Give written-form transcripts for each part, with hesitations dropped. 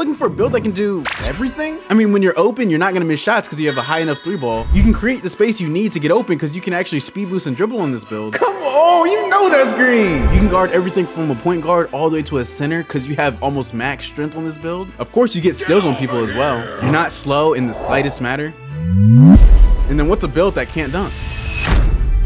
looking for a build that can do everything? I mean, when you're open, you're not gonna miss shots because you have a high enough 3-ball. You can create the space you need to get open because you can actually speed boost and dribble on this build. Come on, you know that's green. You can guard everything from a point guard all the way to a center because you have almost max strength on this build. Of course, you get steals on people as well. You're not slow in the slightest matter. And then what's a build that can't dunk?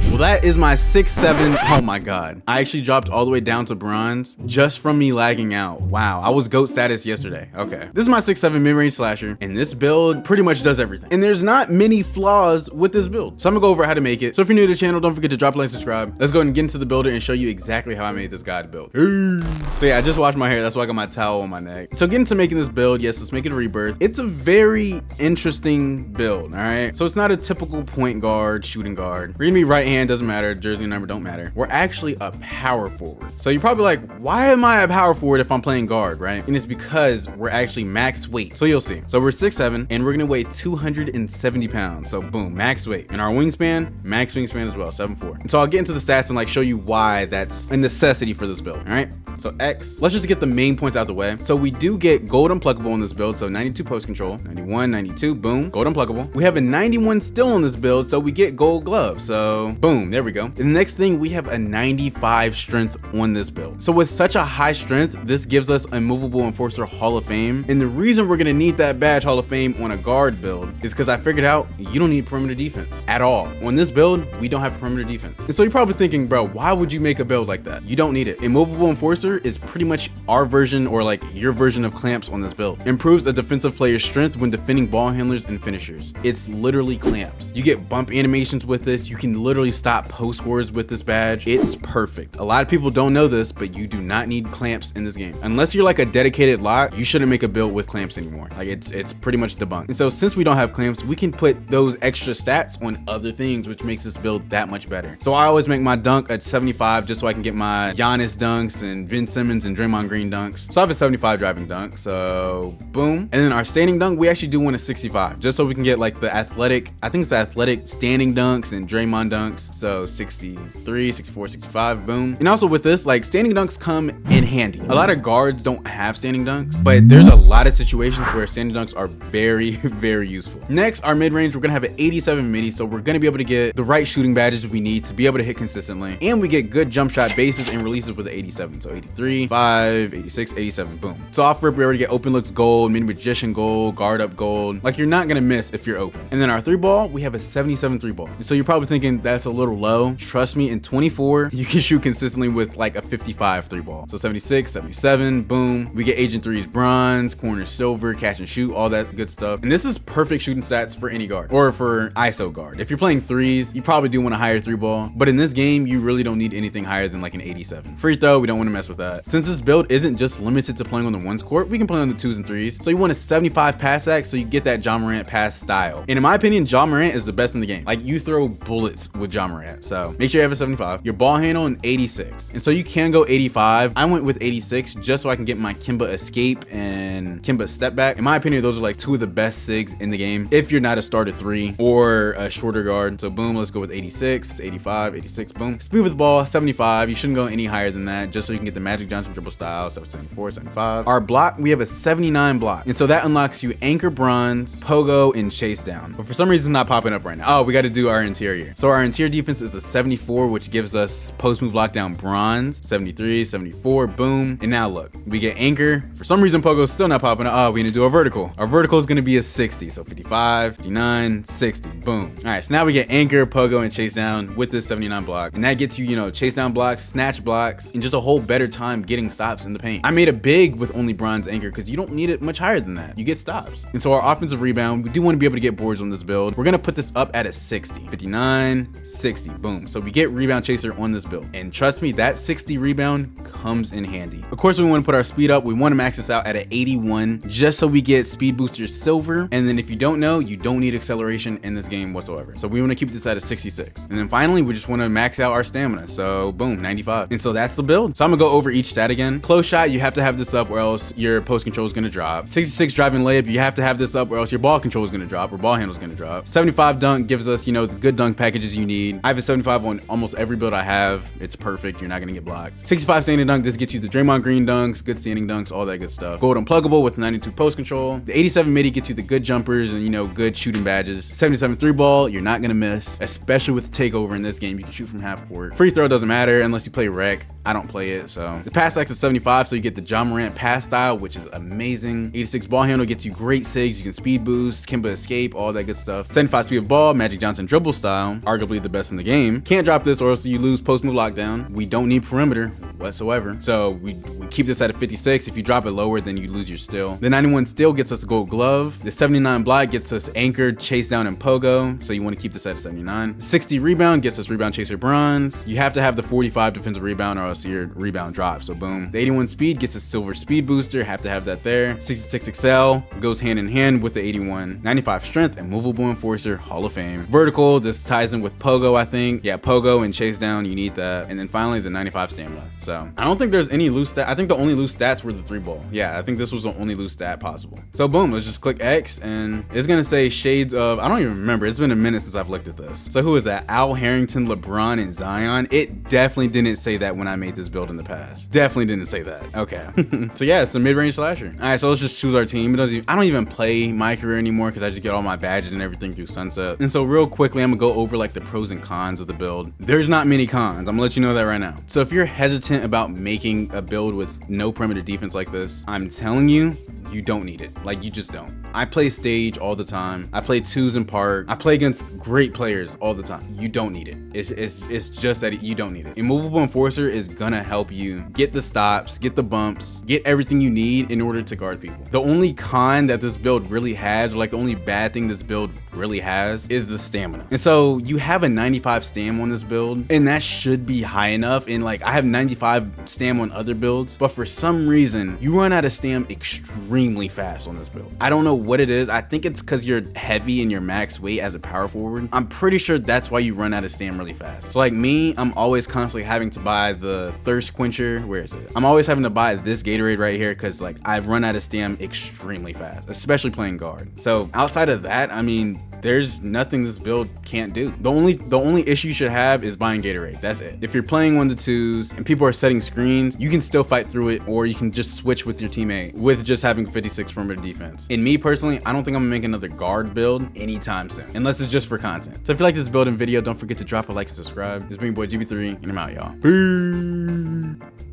Well, that is my 6'7". Oh my God. I actually dropped all the way down to bronze just from me lagging out. Wow, I was GOAT status yesterday. Okay. This is my 6'7" mid-range slasher, and this build pretty much does everything. And there's not many flaws with this build. So I'm gonna go over how to make it. So if you're new to the channel, don't forget to drop a like, subscribe. Let's go ahead and get into the builder and show you exactly how I made this guide build. So yeah, I just washed my hair. That's why I got my towel on my neck. So get into making this build. Yes, let's make it a rebirth. It's a very interesting build, all right? So it's not a typical point guard, shooting guard. We're gonna be right hand, doesn't matter, jersey number don't matter. We're actually a power forward. So you're probably like, why am I a power forward if I'm playing guard, right? And it's because we're actually max weight. So you'll see. So we're 6'7", and we're gonna weigh 270 pounds. So boom, max weight. And our wingspan, max wingspan as well, 7'4". And so I'll get into the stats and like show you why that's a necessity for this build, all right? So X, let's just get the main points out the way. So we do get gold unpluckable in this build. So 92 post control, 91, 92, boom, gold unpluckable. We have a 91 still on this build, so we get gold glove. So boom, there we go. And the next thing, we have a 95 strength on this build. So with such a high strength, this gives us a movable enforcer Hall of Fame. And the reason we're gonna need that badge Hall of Fame on a guard build is because I figured out you don't need perimeter defense at all. On this build, we don't have perimeter defense. And so you're probably thinking, bro, why would you make a build like that? You don't need it. A movable enforcer is pretty much our version or like your version of clamps on this build. Improves a defensive player's strength when defending ball handlers and finishers. It's literally clamps. You get bump animations with this. You can literally stop post scores with this badge. It's perfect. A lot of people don't know this, but you do not need clamps in this game. Unless you're like a dedicated lock, you shouldn't make a build with clamps anymore. Like it's pretty much debunked. And so since we don't have clamps, we can put those extra stats on other things, which makes this build that much better. So I always make my dunk at 75 just so I can get my Giannis dunks and Ben Simmons and Draymond Green dunks. So I have a 75 driving dunk, so boom. And then our standing dunk, we actually do want a 65 just so we can get like the athletic, I think it's the athletic standing dunks and Draymond dunks. So 63, 64, 65, boom. And also with this, like standing dunks come in handy. A lot of guards don't have standing dunks, but there's a lot of situations where standing dunks are very, very useful. Next, our mid-range, we're gonna have an 87 midi, so we're gonna be able to get the right shooting badges we need to be able to hit consistently. And we get good jump shot bases and releases with the 87. So 83, 5, 86, 87, boom. So off rip, we already get open looks gold, mid magician gold, guard up gold. Like you're not gonna miss if you're open. And then our 3-ball, we have a 77 3-ball. And so you're probably thinking that's a little low. Trust me, in 24, you can shoot consistently with like a 55 3-ball. So 76, 77, boom. We get Agent 3's bronze, corner silver, catch and shoot, all that good stuff. And this is perfect shooting stats for any guard or for ISO guard. If you're playing threes, you probably do want a higher 3-ball, but in this game, you really don't need anything higher than like an 87. Free throw, we don't want to mess with that. Since this build isn't just limited to playing on the ones court, we can play on the 2s and 3s. So you want a 75 pass act so you get that Ja Morant pass style. And in my opinion, Ja Morant is the best in the game. Like you throw bullets with Ja Morant. So make sure you have a 75. Your ball handle an 86. And so you can go 85. I went with 86 just so I can get my Kimba escape and Kimba step back. In my opinion, those are like two of the best sigs in the game if you're not a starter 3 or a shorter guard. So boom, let's go with 86, 85, 86, boom. Speed with the ball, 75. You shouldn't go any higher than that just so you can get the Magic Johnson dribble style. So 74, 75. Our block, we have a 79 block. And so that unlocks you anchor bronze, pogo, and chase down. But for some reason, it's not popping up right now. Oh, we got to do our interior. So our interior defense is a 74, which gives us post move lockdown bronze, 73, 74, boom. And now look, we get anchor. For some reason, pogo's still not popping up. Oh, we need to do our vertical. Our vertical is going to be a 60. So 55, 59, 60, boom. All right, so now we get anchor, pogo, and chase down with this 79 block. And that gets you, you know, chase down blocks, snatch blocks, and just a whole better time getting stops in the paint. I made a big with only bronze anchor because you don't need it much higher than that. You get stops. And so our offensive rebound, we do want to be able to get boards on this build. We're going to put this up at a 60, 59, 60, boom. So we get rebound chaser on this build. And trust me, that 60 rebound comes in handy. Of course, we want to put our speed up. We want to max this out at an 81 just so we get speed booster silver. And then if you don't know, you don't need acceleration in this game whatsoever. So we want to keep this at a 66. And then finally, we just want to max out our stamina. So boom, 95. And so that's the build. So I'm gonna go over each stat again. Close shot, you have to have this up or else your post control is gonna drop. 66 driving layup, you have to have this up or else your ball control is gonna drop or ball handle is gonna drop. 75 dunk gives us, you know, the good dunk packages you need. I have a 75 on almost every build I have. It's perfect. You're not gonna get blocked. 65 standing dunk. This gets you the Draymond Green dunks, good standing dunks, all that good stuff. Gold unpluggable with 92 post control. The 87 midi gets you the good jumpers and, you know, good shooting badges. 77 3 ball, you're not gonna miss, especially with takeover in this game. You can shoot from half court. Free throw doesn't matter unless you play rec. I don't play it, so. The pass X is 75, so you get the Ja Morant pass style, which is amazing. 86 ball handle gets you great sigs. You can speed boost, Kimba escape, all that good stuff. 75 speed of ball, Magic Johnson dribble style, arguably the best in the game. Can't drop this or else you lose post move lockdown. We don't need perimeter whatsoever, so we keep this at a 56. If you drop it lower, then you lose your steal. The 91 steal gets us a gold glove. The 79 block gets us anchored, chase down, and pogo, so you want to keep this at a 79. 60 rebound gets us rebound chaser bronze. You have to have the 45 defensive rebound or else your rebound drops, so boom. The 81 speed gets a silver speed booster, have to have that there. 66 excel goes hand in hand with the 81. 95 strength and movable enforcer, Hall of Fame. Vertical, this ties in with pogo, I think. Yeah, pogo and chase down, you need that. And then finally the 95 stamina. So I don't think there's any loose stat. I think the only loose stats were the 3 ball. Yeah, I think this was the only loose stat possible. So boom, let's just click X and it's gonna say shades of, I don't even remember. It's been a minute since I've looked at this. So who is that? Al Harrington, LeBron, and Zion. It definitely didn't say that when I made this build in the past. Definitely didn't say that. Okay. So yeah, it's a mid-range slasher. All right, so let's just choose our team. I don't even play my career anymore because I just get all my badges and everything through Sunset. And so real quickly, I'm gonna go over like the pros and cons of the build. There's not many cons. I'm gonna let you know that right now. So if you're hesitant about making a build with no perimeter defense like this, I'm telling you, you don't need it. Like, you just don't. I play stage all the time. I play twos in park. I play against great players all the time. You don't need it. It's just that you don't need it. Immovable Enforcer is gonna help you get the stops, get the bumps, get everything you need in order to guard people. The only con that this build really has, or like the only bad thing this build really has, is the stamina. And so you have a 95 stam on this build, and that should be high enough. And like, I have 95 stam on other builds, but for some reason, you run out of stam extremely fast on this build. I don't know what it is. I think it's because you're heavy and your max weight as a power forward. I'm pretty sure that's why you run out of stam really fast. So like me, I'm always constantly having to buy the thirst quencher. Where is it? I'm always having to buy this Gatorade right here because like I've run out of stam extremely fast, especially playing guard. So outside of that, I mean, there's nothing this build can't do. The only issue you should have is buying Gatorade. That's it. If you're playing 1-2s and people are setting screens, you can still fight through it, or you can just switch with your teammate with just having 56 perimeter defense. And me personally, I don't think I'm gonna make another guard build anytime soon, unless it's just for content. So if you like this build and video, don't forget to drop a like and subscribe. This has been your boy GB3, and I'm out, y'all. Peace.